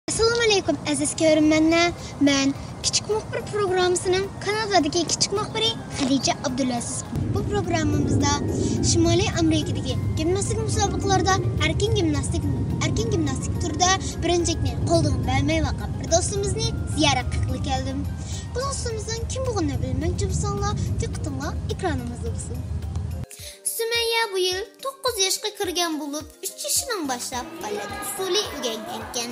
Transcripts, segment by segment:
Assalamu alaykum aziz ko'rmanlar. Men Kichik muxbir programmasining Kanadadagi kichik muxbiri Xadija Abdulaziz. Bu programmamizda Shimoliy Amerikadagi gimnastik musobaqalarida erkin gimnastik turida birinchilikni qo'ldan bermay vaqab bir do'stimizni ziyorat qilib keldim. Bu do'stimizning kim bo'lganini bilmoqchi bo'lsanglar, diqqatinglar ekranimizda bo'lsin. Sümeyye bu yıl 9 yaşga kirgan bo'lib, 3 yaşından başlap ballet usuli o'rgangan.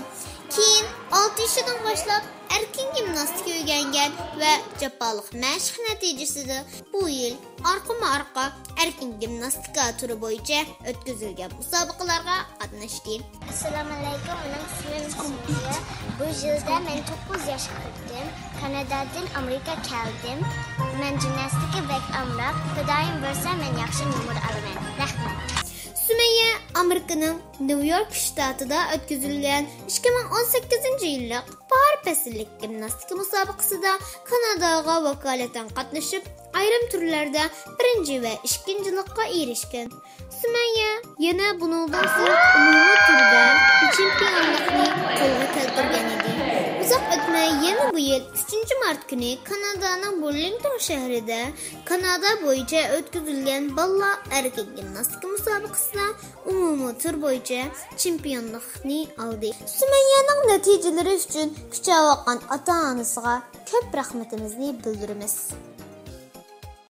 Keyin 6 yaşından başlap erkin gimnastik o'rgangan va jafoliq mashq natijasida bu yil orqama-orqa erkin gimnastika turi bo'yicha o'tkazilgan musobaqalarga qatnashdi. Assalomu alaykum, mening ismim Sumeyye. Bu yilda men 9 yoshga kirdim. Kanadadan Amerika keldim. Men gimnastika bek amrab, xudoyim bo'lsa men yaxshi numar olaman. Rahmat. Sümeyye Amerika'nın New York ştatida o'tkazilgan 2018-yillik bahar fasllik gimnastika musobaqasida Kanadaga vakolatan qatnashib, ayrim turlarda 1 va 2-likka erishgan. Sümeyye yana bundan so'ng umumiy turda chempionlikni qo'lga keltirgan edi. Uzoq o'tmay yana bu yil 3-mart kuni Kanadaning Burlington shahrida Kanada bo'yicha o'tkazilgan balla erkak gimnastika musobaqasida umumiy tur bo'yicha chempionlikni oldi. Sümeyye'ning natijalari uchun kuchayotgan ota-onasiga ko'p rahmatimizni bildiramiz.